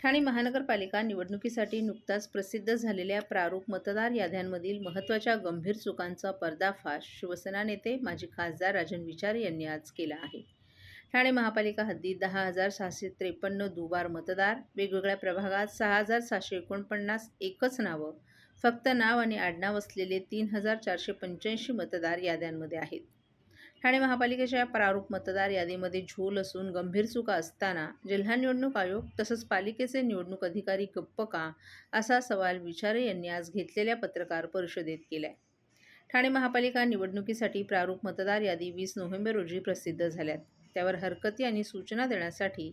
ठाणे महानगरपालिका निवडणुकीसाठी नुकताच प्रसिद्ध झालेल्या प्रारूप मतदार याद्यांमधील महत्त्वाच्या गंभीर चुकांचा पर्दाफाश शिवसेना नेते माजी खासदार राजन विचारे यांनी आज केला आहे. ठाणे महापालिका हद्दीत 10,653 दुबार मतदार, वेगवेगळ्या प्रभागात 6,749 एकच नावं, फक्त नाव आणि आडनाव असलेले 3,485 मतदार याद्यांमध्ये आहेत. ठाणे महापालिकेच्या प्रारूप मतदार यादीमध्ये झोल असून गंभीर चुका असताना जिल्हा निवडणूक आयोग तसंच पालिकेचे निवडणूक अधिकारी गप्प का, असा सवाल विचारे यांनी आज घेतलेल्या पत्रकार परिषदेत केलाय. ठाणे महापालिका निवडणुकीसाठी प्रारूप मतदार यादी 20 नोव्हेंबर रोजी प्रसिद्ध झाल्यात. त्यावर हरकती आणि सूचना देण्यासाठी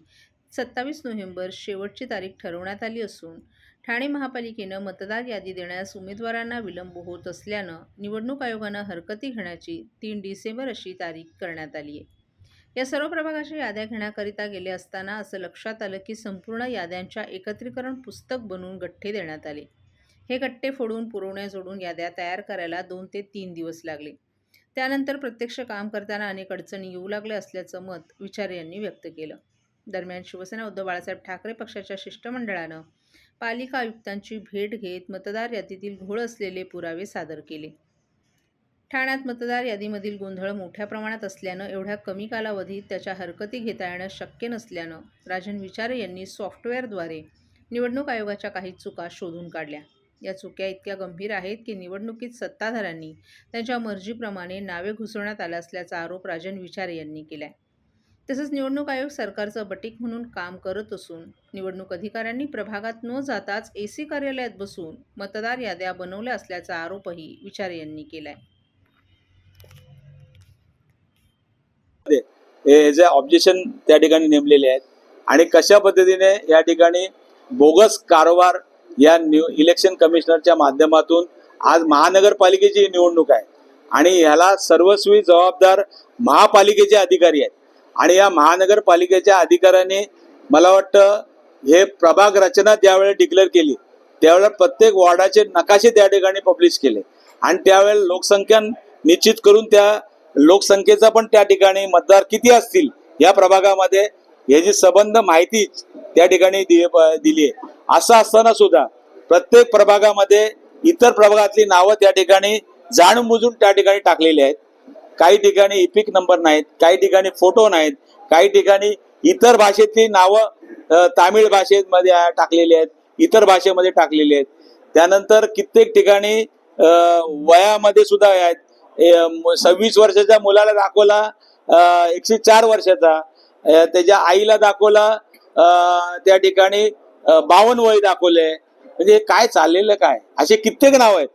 27 नोव्हेंबर शेवटची तारीख ठरवण्यात आली असून ठाणे महापालिकेनं मतदार यादी देण्यास उमेदवारांना विलंब होत असल्यानं निवडणूक आयोगानं हरकती घेण्याची 3 डिसेंबर अशी तारीख करण्यात आली आहे. या सर्व प्रभागाच्या याद्या घेण्याकरिता गेले असताना असं लक्षात आलं की संपूर्ण याद्यांच्या एकत्रीकरण पुस्तक बनवून गठ्ठे देण्यात आले. हे गठ्ठे फोडून पुरवण्या जोडून याद्या तयार करायला 2 ते 3 दिवस लागले. त्यानंतर प्रत्यक्ष काम करताना अनेक अडचणी येऊ लागल्या असल्याचं मत विचारे यांनी व्यक्त केलं. दरम्यान शिवसेना उद्धव बाळासाहेब ठाकरे पक्षाच्या शिष्टमंडळानं पालिका आयुक्तांची भेट घेत मतदार यादीतील घोळ असलेले पुरावे सादर केले. ठाण्यात मतदार यादीमधील गोंधळ मोठ्या प्रमाणात असल्यानं एवढ्या कमी कालावधीत त्याच्या हरकती घेता येणं शक्य नसल्यानं राजन विचारे यांनी सॉफ्टवेअरद्वारे निवडणूक आयोगाच्या काही चुका शोधून काढल्या. या चुक्या इतक्या गंभीर आहेत की निवडणुकीत सत्ताधाऱ्यांनी त्यांच्या मर्जीप्रमाणे नावे घुसवण्यात आल्या असल्याचा आरोप राजन विचारे यांनी केलाय. तसंच निवडणूक आयोग सरकारचं बटीक म्हणून काम करत असून निवडणूक अधिकाऱ्यांनी प्रभागात न जाताच AC कार्यालयात बसून मतदार याद्या बनवल्या असल्याचा आरोपही विचारे यांनी केलाय. हे जे ऑब्जेक्शन त्या ठिकाणी नेमलेले आहेत आणि कशा पद्धतीने या ठिकाणी बोगस कारभार या इलेक्शन कमिशनरच्या माध्यमातून आज महानगरपालिकेची निवडणूक आहे आणि याला सर्वस्वी जबाबदार महापालिकेचे अधिकारी आहेत. आणि या महानगरपालिकेच्या अधिकाऱ्यांनी मला वाटतं हे प्रभाग रचना ज्यावेळेला डिक्लेअर केली त्यावेळेला प्रत्येक वॉर्डाचे नकाशे त्या ठिकाणी पब्लिश केले आणि त्यावेळेला लोकसंख्या निश्चित करून त्या लोकसंख्येचा पण त्या ठिकाणी मतदार किती असतील या प्रभागामध्ये याची संबंध माहिती त्या ठिकाणी दिली आहे. असं असताना सुद्धा प्रत्येक प्रभागामध्ये इतर प्रभागातली नावं त्या ठिकाणी जाणून बुजून त्या ठिकाणी टाकलेली आहेत. काही ठिकाणी इपिक नंबर नाहीत, काही ठिकाणी फोटो नाहीत, काही ठिकाणी इतर भाषेतली नावं तामिळ भाषेमध्ये टाकलेली आहेत, इतर भाषेमध्ये टाकलेली आहेत. त्यानंतर कित्येक ठिकाणी वयामध्ये सुद्धा आहेत. 26 वर्षाच्या मुलाला दाखवला 104 वर्षाचा, त्याच्या आईला दाखवला त्या ठिकाणी 52 वय दाखवले. म्हणजे काय चाललेलं काय, असे कित्येक नाव आहेत.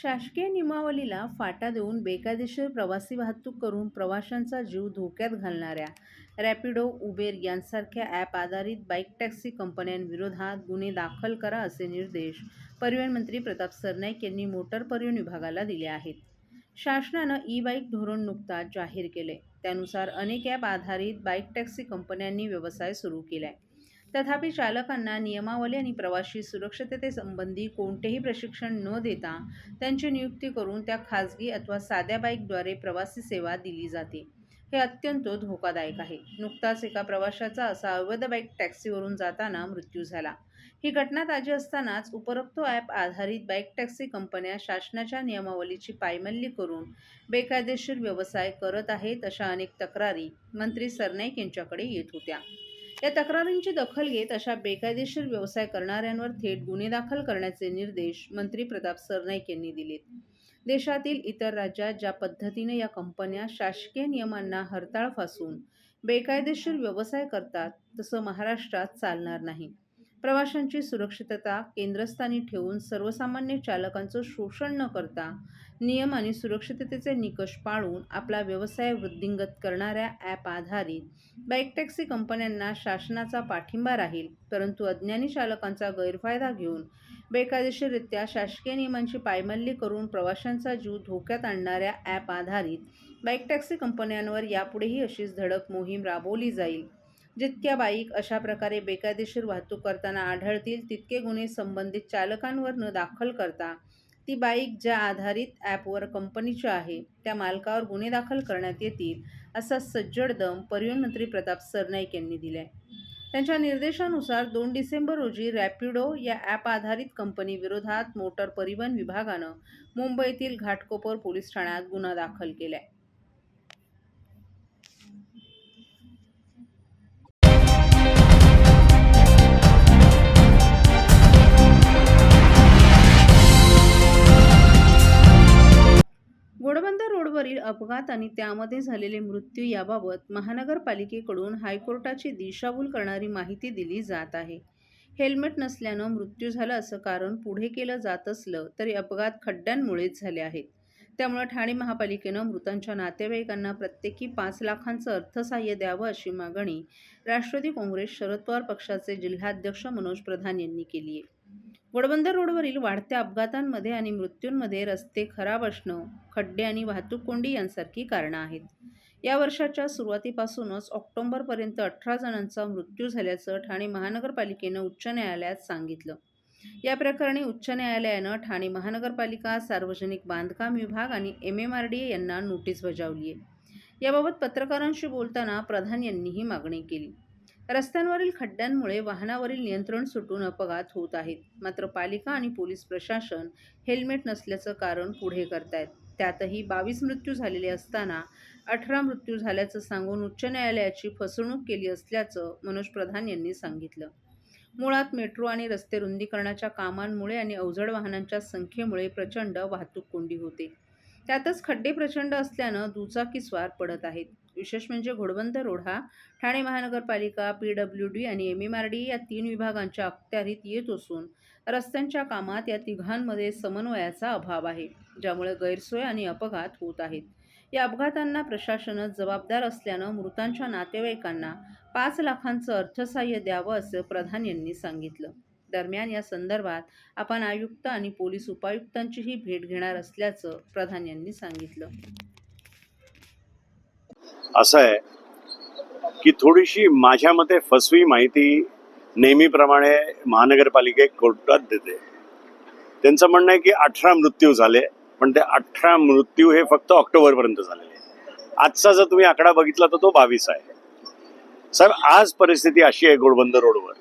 शासकीय नियमावलीला फाटा देऊन बेकायदेशीर प्रवासी वाहतूक करून प्रवाशांचा जीव धोक्यात घालणाऱ्या रॅपिडो, उबेर यांसारख्या ॲप आधारित बाईक टॅक्सी कंपन्यांविरोधात गुन्हे दाखल करा असे निर्देश परिवहन मंत्री प्रताप सरनाईक यांनी मोटर परिवहन विभागाला दिले आहेत. शासनानं ई-बाईक धोरण नुकताच जाहीर केले. त्यानुसार अनेक ॲप आधारित बाईक टॅक्सी कंपन्यांनी व्यवसाय सुरू केलाय. तथापि चालकांना नियमावली आणि प्रवासी सुरक्षिततेसंबंधी कोणतेही प्रशिक्षण न देता त्यांची नियुक्ती करून त्या खाजगी अथवा साध्या बाईकद्वारे प्रवासी सेवा दिली जाते. हे अत्यंत धोकादायक आहे. नुकताच एका प्रवाशाचा असा अवैध बाईक टॅक्सीवरून जाताना मृत्यू झाला. ही घटना ताजी असतानाच उपरोक्त ॲप आधारित बाईक टॅक्सी कंपन्या शासनाच्या नियमावलीची पायमल्ली करून बेकायदेशीर व्यवसाय करत आहेत अशा अनेक तक्रारी मंत्री सरनाईक यांच्याकडे येत होत्या. या तक्रारींची दखल घेत अशा बेकायदेशीर व्यवसाय करणाऱ्यांवर थेट गुन्हे दाखल करण्याचे निर्देश मंत्री प्रताप सरनाईक यांनी दिलेत. देशातील इतर राज्यात ज्या पद्धतीने या कंपन्या शासकीय नियमांना हरताळ फासून बेकायदेशीर व्यवसाय करतात तसं महाराष्ट्रात चालणार नाही. प्रवाशांची सुरक्षितता केंद्रस्थानी ठेवून सर्वसामान्य चालकांचं शोषण न करता नियम आणि सुरक्षिततेचे निकष पाळून आपला व्यवसाय वृद्धिंगत करणाऱ्या ॲप आधारित बाईक टॅक्सी कंपन्यांना शासनाचा पाठिंबा राहील. परंतु अज्ञानी चालकांचा गैरफायदा घेऊन बेकायदेशीररित्या शासकीय नियमांची पायमल्ली करून प्रवाशांचा जीव धोक्यात आणणाऱ्या ॲप आधारित बाईक टॅक्सी कंपन्यांवर यापुढेही अशीच धडक मोहीम राबवली जाईल. जितक्या बाईक अशा प्रकारे बेकायदेशीर वाहतूक करताना आढळतील तितके गुन्हे संबंधित चालकांवर न दाखल करता ती बाईक ज्या आधारित ॲपवर कंपनीची आहे त्या मालकावर गुन्हे दाखल करण्यात येतील असा सज्जड दम परिवहन मंत्री प्रताप सरनाईक यांनी दिलाय. त्यांच्या निर्देशानुसार 2 डिसेंबर रोजी रॅपिडो या ॲप आधारित कंपनीविरोधात मोटर परिवहन विभागानं मुंबईतील घाटकोपर पोलीस ठाण्यात गुन्हा दाखल केलाय. घोडबंदर रोडवरील अपघात आणि त्यामध्ये झालेले मृत्यू याबाबत महानगरपालिकेकडून हायकोर्टाची दिशाभूल करणारी माहिती दिली जात आहे. हेल्मेट नसल्यानं मृत्यू झाला असं कारण पुढे केलं जात असलं तरी अपघात खड्ड्यांमुळेच झाले आहेत. त्यामुळे ठाणे महापालिकेनं मृतांच्या नातेवाईकांना प्रत्येकी 5 लाखांचं अर्थसहाय्य द्यावं अशी मागणी राष्ट्रवादी काँग्रेस शरद पवार पक्षाचे जिल्हाध्यक्ष मनोज प्रधान यांनी केली आहे. घोडबंदर रोडवरील वाढत्या अपघातांमध्ये आणि मृत्यूंमध्ये रस्ते खराब असणं, खड्डे आणि वाहतूक कोंडी यांसारखी कारणं आहेत. या वर्षाच्या सुरुवातीपासूनच ऑक्टोबरपर्यंत 18 जणांचा मृत्यू झाल्याचं ठाणे महानगरपालिकेनं उच्च न्यायालयात सांगितलं. या प्रकरणी उच्च न्यायालयानं ठाणे महानगरपालिका, सार्वजनिक बांधकाम विभाग आणि MMRDA यांना नोटीस बजावली आहे. याबाबत पत्रकारांशी बोलताना प्रधान यांनी ही मागणी केली. रस्त्यांवरील खड्ड्यांमुळे वाहनावरील नियंत्रण सुटून अपघात होत आहेत. मात्र पालिका आणि पोलीस प्रशासन हेल्मेट नसल्याचं कारण पुढे करतायत. त्यातही 22 मृत्यू झालेले असताना 18 मृत्यू झाल्याचं सांगून उच्च न्यायालयाची फसवणूक केली असल्याचं मनोज प्रधान यांनी सांगितलं. मुळात मेट्रो आणि रस्ते रुंदीकरणाच्या कामांमुळे आणि अवजड वाहनांच्या संख्येमुळे प्रचंड वाहतूक कोंडी होते. त्यातच खड्डे प्रचंड असल्यानं दुचाकीस्वार पडत आहेत. विशेष म्हणजे घोडबंदर रोड हा ठाणे महानगरपालिका, PWD आणि MMRDA या 3 विभागांच्या अखत्यारीत येत असून रस्त्यांच्या कामात या तिघांमध्ये समन्वयाचा अभाव आहे, ज्यामुळे गैरसोय आणि अपघात होत आहेत. या अपघातांना प्रशासनच जबाबदार असल्यानं मृतांच्या नातेवाईकांना 5 लाखांचं अर्थसहाय्य द्यावं असं प्रधान यांनी सांगितलं. दरम्यान या संदर्भात आपण आयुक्त आणि पोलीस उपायुक्तांचीही भेट घेणार असल्याचं प्रधान यांनी सांगितलं. असं आहे की थोडीशी माझ्या मते फसवी माहिती नेहमीप्रमाणे महानगरपालिका कोर्टात देते. त्यांचं म्हणणं आहे की 18 मृत्यू झाले, पण ते 18 मृत्यू हे फक्त ऑक्टोबरपर्यंत झालेले. आजचा जर तुम्ही आकडा बघितला तर तो 22 आहे. सर, आज परिस्थिती अशी आहे घोडबंदर रोडवर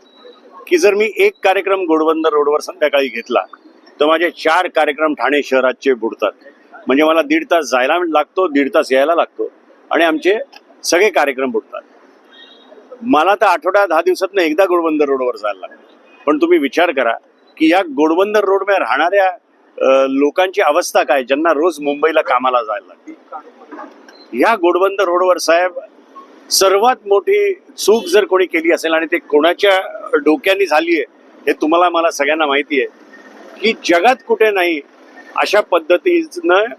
की जर मी एक कार्यक्रम घोडबंदर रोडवर संध्याकाळी घेतला तर माझे 4 कार्यक्रम ठाणे शहराचे बुडतात. म्हणजे मला 1.5 तास जायला लागतो, 1.5 तास यायला लागतो आणि आमचे सगळे कार्यक्रम बुडतात. मला तर आठवड्यात 10 दिवसातनं एकदा घोडबंदर रोडवर जायला लागतं. पण तुम्ही विचार करा की या घोडबंदर रोडवर राहणाऱ्या लोकांची अवस्था काय, ज्यांना रोज मुंबईला कामाला जायला लागते. या घोडबंदर रोडवर साहेब सर्वात मोठी चूक जर कोणी केली असेल आणि ते कोणाच्या डोक्याने झाली आहे हे तुम्हाला मला सगळ्यांना माहिती आहे की जगात कुठे नाही अशा पद्धतीनं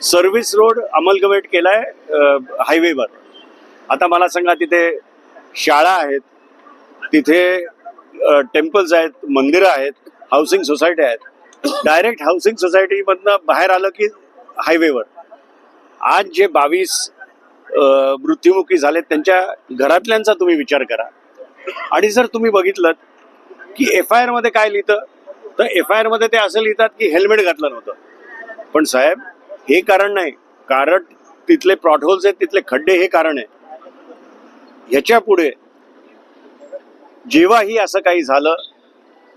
सर्व्हिस रोड अमलगमेंट केलाय हायवेवर. आता मला सांगा, तिथे शाळा आहेत, तिथे टेम्पल्स आहेत, मंदिरं आहेत, हाऊसिंग सोसायटी आहेत. डायरेक्ट हाऊसिंग सोसायटीमधनं बाहेर आलं की हायवेवर. आज जे 22 मृत्युमुखी झालेत त्यांच्या घरातल्यांचा तुम्ही विचार करा. आणि जर तुम्ही बघितलं की FIR मध्ये काय लिहितं तर FIR मध्ये ते असं लिहितात की हेल्मेट घातलं नव्हतं. पण साहेब, हे कारण नाही. कारण तिथले पॉटहोल्स आहेत, तिथले खड्डे हे कारण आहे. ह्याच्या पुढे जेव्हाही असं काही झालं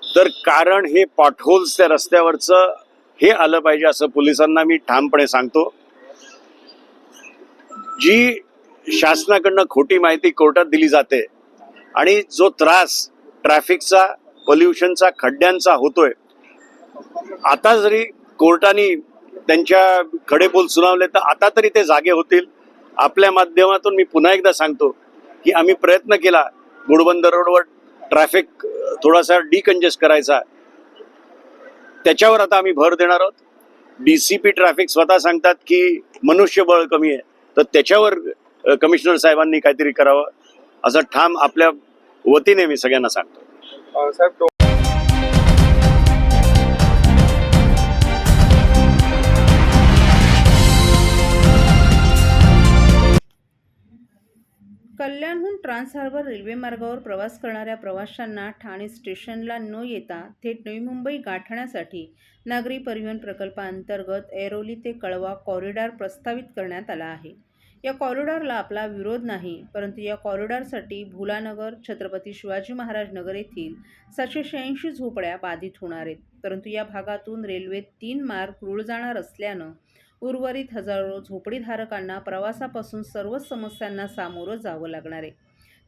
तर कारण हे पॉटहोल्स त्या रस्त्यावरचं हे आलं पाहिजे असं पोलिसांना मी ठामपणे सांगतो. जी शासनाकडनं खोटी माहिती कोर्टात दिली जाते आणि जो त्रास ट्रॅफिकचा, पोल्युशनचा, खड्ड्यांचा होतोय, आता जरी कोर्टाने त्यांच्या खडेबोल सुनावले तर आता तरी ते जागे होतील. आपल्या माध्यमातून मी पुन्हा एकदा सांगतो की आम्ही प्रयत्न केला घोडबंदर रोडवर ट्रॅफिक थोडासा डिकंजेस्ट करायचा. त्याच्यावर आता आम्ही भर देणार आहोत. DCP ट्रॅफिक स्वतः सांगतात की मनुष्यबळ कमी आहे, तर त्याच्यावर कमिशनर साहेबांनी काहीतरी करावं असं ठाम आपल्या वतीने मी सगळ्यांना सांगतो. साहेब, कल्याणहून ट्रान्स हार्बर रेल्वे मार्गावर प्रवास करणाऱ्या प्रवाशांना ठाणे स्टेशनला न येता थेट नवी मुंबई गाठण्यासाठी नागरी परिवहन प्रकल्पाअंतर्गत ऐरोली ते कळवा कॉरिडॉर प्रस्तावित करण्यात आला आहे. या कॉरिडॉरला आपला विरोध नाही, परंतु या कॉरिडॉरसाठी भुलानगर, छत्रपती शिवाजी महाराज नगर येथील 786 झोपड्या बाधित होणार आहेत. परंतु या भागातून रेल्वे 3 मार्ग रुळ जाणार असल्यानं उर्वरित हजारो झोपडीधारकांना प्रवासापासून सर्वच समस्यांना सामोरं जावं लागणार आहे.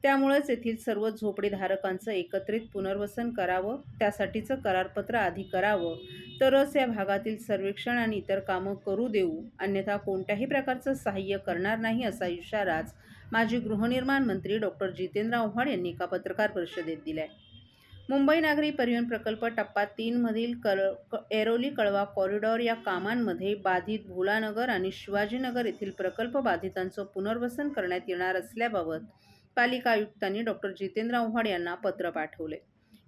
त्यामुळेच येथील सर्व झोपडीधारकांचं एकत्रित पुनर्वसन करावं, त्यासाठीचं करारपत्र आधी करावं, तरच या भागातील सर्वेक्षण आणि इतर कामं करू देऊ, अन्यथा कोणत्याही प्रकारचं सहाय्य करणार नाही, असा इशाराच माजी गृहनिर्माण मंत्री डॉक्टर जितेंद्र आव्हाड यांनी एका पत्रकार परिषदेत दिलाय. मुंबई नागरी परिवहन प्रकल्प टप्पा 3 मधील ऐरोली कळवा कॉरिडॉर या कामांमध्ये बाधित भुलानगर आणि शिवाजीनगर येथील प्रकल्प बाधितांचं पुनर्वसन करण्यात येणार असल्याबाबत पालिका आयुक्तांनी डॉक्टर जितेंद्र आव्हाड यांना पत्र पाठवले.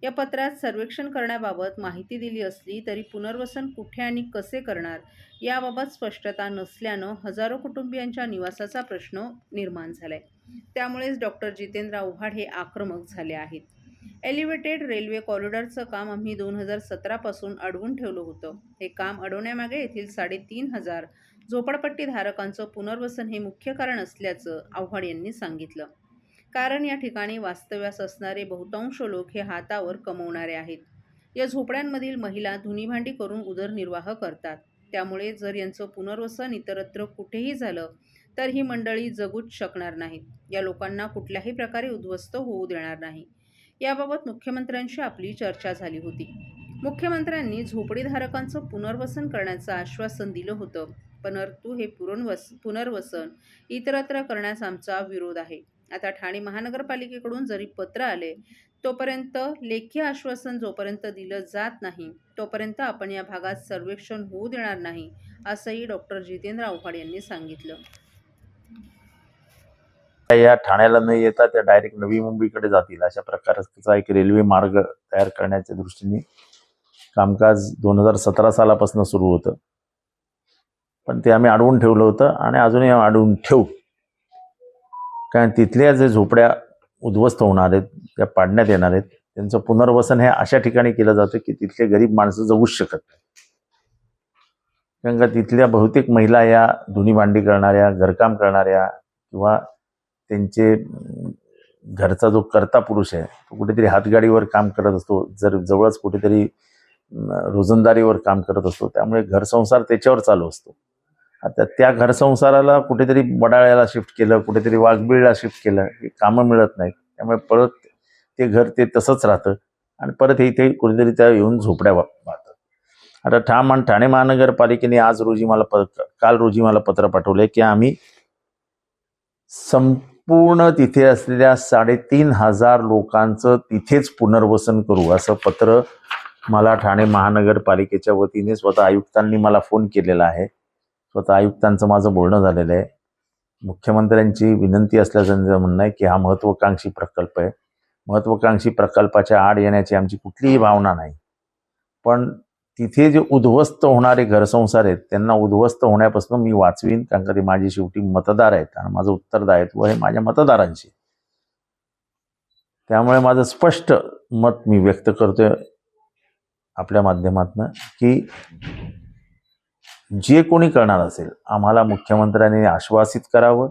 या पत्रात सर्वेक्षण करण्याबाबत माहिती दिली असली तरी पुनर्वसन कुठे आणि कसे करणार याबाबत स्पष्टता नसल्यानं हजारो कुटुंबियांच्या निवासाचा प्रश्न निर्माण झालाय. त्यामुळेच डॉक्टर जितेंद्र आव्हाड हे आक्रमक झाले आहेत. एलिव्हेटेड रेल्वे कॉरिडॉरचं काम आम्ही 2017 पासून अडवून ठेवलं होतं. हे काम अडवण्यामागे येथील 3,500 झोपडपट्टीधारकांचं पुनर्वसन हे मुख्य कारण असल्याचं आव्हाड यांनी सांगितलं. कारण या ठिकाणी वास्तव्यास असणारे बहुतांश लोक हे हातावर कमवणारे आहेत. या झोपड्यांमधील महिला धुनीभांडी करून उदरनिर्वाह करतात. त्यामुळे जर यांचं पुनर्वसन इतरत्र कुठेही झालं तर ही मंडळी जगूच शकणार नाहीत. या लोकांना कुठल्याही प्रकारे उद्ध्वस्त होऊ देणार नाही. याबाबत मुख्यमंत्र्यांशी आपली चर्चा झाली होती. मुख्यमंत्र्यांनी झोपडीधारकांचं पुनर्वसन करण्याचं आश्वासन दिलं होतं, परंतु हे पुनर्वसन इतरत्र करण्यास आमचा विरोध आहे. आता ठाणे महानगरपालिकेकडून जरी पत्र आले तोपर्यंत लेखी आश्वासन जोपर्यंत दिलं जात नाही तोपर्यंत आपण या भागात सर्वेक्षण होऊ देणार नाही, असंही डॉक्टर जितेंद्र आव्हाड यांनी सांगितलं. या ठाण्याला न येता त्या डायरेक्ट नवी मुंबईकडे जातील अशा प्रकारचा एक रेल्वे मार्ग तयार करण्याच्या दृष्टीने कामकाज 2017 सालापासून सुरू होतं. पण ते आम्ही अडवून ठेवलं होतं आणि अजूनही अडवून ठेवू. कारण तिथल्या जे झोपड्या उद्ध्वस्त होणार आहेत, त्या पाडण्यात येणार आहेत, त्यांचं पुनर्वसन हे अशा ठिकाणी केलं जातं की तिथले गरीब माणसं जगूच शकत नाही. कारण का तिथल्या बहुतेक महिला या धुनी भांडी करणाऱ्या, घरकाम करणाऱ्या किंवा त्यांचे घरचा जो कर्ता पुरुष आहे तो कुठेतरी हातगाडीवर काम करत असतो, जर जवळच कुठेतरी रोजंदारीवर काम करत असतो. त्यामुळे घरसंसार त्याच्यावर चालू असतो. आता त्या घरसंसाराला कुठेतरी वडाळ्याला शिफ्ट केलं, कुठेतरी वाघबीळला शिफ्ट केलं, हे कामं मिळत नाहीत. त्यामुळे परत ते घर ते तसंच राहतं आणि परत हे इथे कुठेतरी त्या येऊन झोपड्या बांधतात. आता ठाणे महानगरपालिकेने काल रोजी मला पत्र पाठवलंय की आम्ही संपूर्ण तिथे असलेल्या 3,500 लोकांचं तिथेच पुनर्वसन करू, असं पत्र मला ठाणे महानगरपालिकेच्या वतीने स्वतः आयुक्तांनी मला फोन केलेला आहे. स्वतः आयुक्तांचं माझं बोलणं झालेलं आहे. मुख्यमंत्र्यांची विनंती असल्याचं त्यांचं म्हणणं आहे की हा महत्त्वाकांक्षी प्रकल्प आहे. महत्त्वाकांक्षी प्रकल्पाच्या आड येण्याची आमची कुठलीही भावना नाही. पण तिथे जे उद्ध्वस्त होणारे घरसंसार आहेत त्यांना उद्ध्वस्त होण्यापासून मी वाचवीन. कारण का ते माझी शेवटी मतदार आहेत आणि माझं उत्तरदायित्व हे माझ्या मतदारांचे. त्यामुळे माझं स्पष्ट मत मी व्यक्त करतोय आपल्या माध्यमातून की जे कोणी करणार असेल आम्हाला मुख्यमंत्र्यांनी आश्वासित करावं.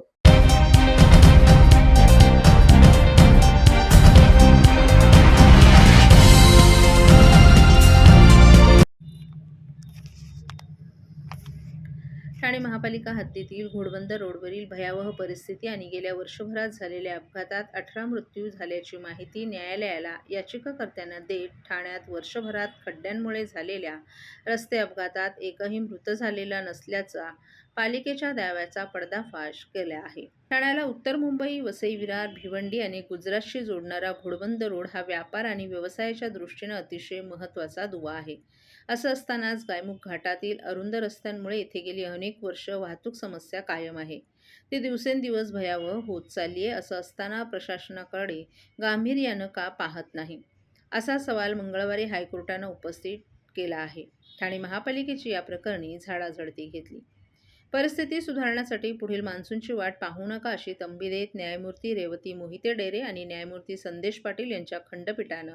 ठाणे महापालिका हद्दीतील घोडबंदर रोडवरील भयावह परिस्थिती आणि गेल्या वर्षभरात झालेल्या अपघातात 18 मृत्यू झाल्याची माहिती न्यायालयाला याचिकाकर्त्यांना देत ठाण्यात वर्षभरात खड्ड्यांमुळे झालेल्या रस्ते अपघातात एकही मृत झालेला नसल्याचा पालिकेच्या दाव्याचा पर्दाफाश केला आहे. ठाण्याला उत्तर मुंबई, वसई विरार, भिवंडी आणि गुजरातशी जोडणारा घोडबंदर रोड हा व्यापार आणि व्यवसायाच्या दृष्टीने अतिशय महत्त्वाचा दुवा आहे. असं असतानाच गायमुख घाटातील अरुंद रस्त्यांमुळे येथे गेली अनेक वर्ष वाहतूक समस्या कायम आहे. ती दिवसेंदिवस भयावह होत चालली आहे. असं असताना प्रशासनाकडे गांभीर्यानं का पाहत नाही, असा सवाल मंगळवारी हायकोर्टानं उपस्थित केला आहे. ठाणे महापालिकेची या प्रकरणी झाडाझडती घेतली. परिस्थिती सुधारण्यासाठी पुढील मान्सूनची वाट पाहू नका अशी तंबी देत न्यायमूर्ती रेवती मोहिते डेरे आणि न्यायमूर्ती संदेश पाटील यांच्या खंडपीठानं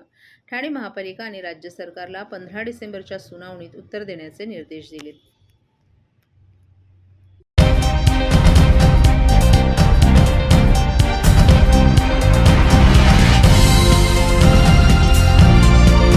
ठाणे महापालिका आणि राज्य सरकारला 15 डिसेंबरच्या सुनावणीत उत्तर देण्याचे निर्देश दिलेत.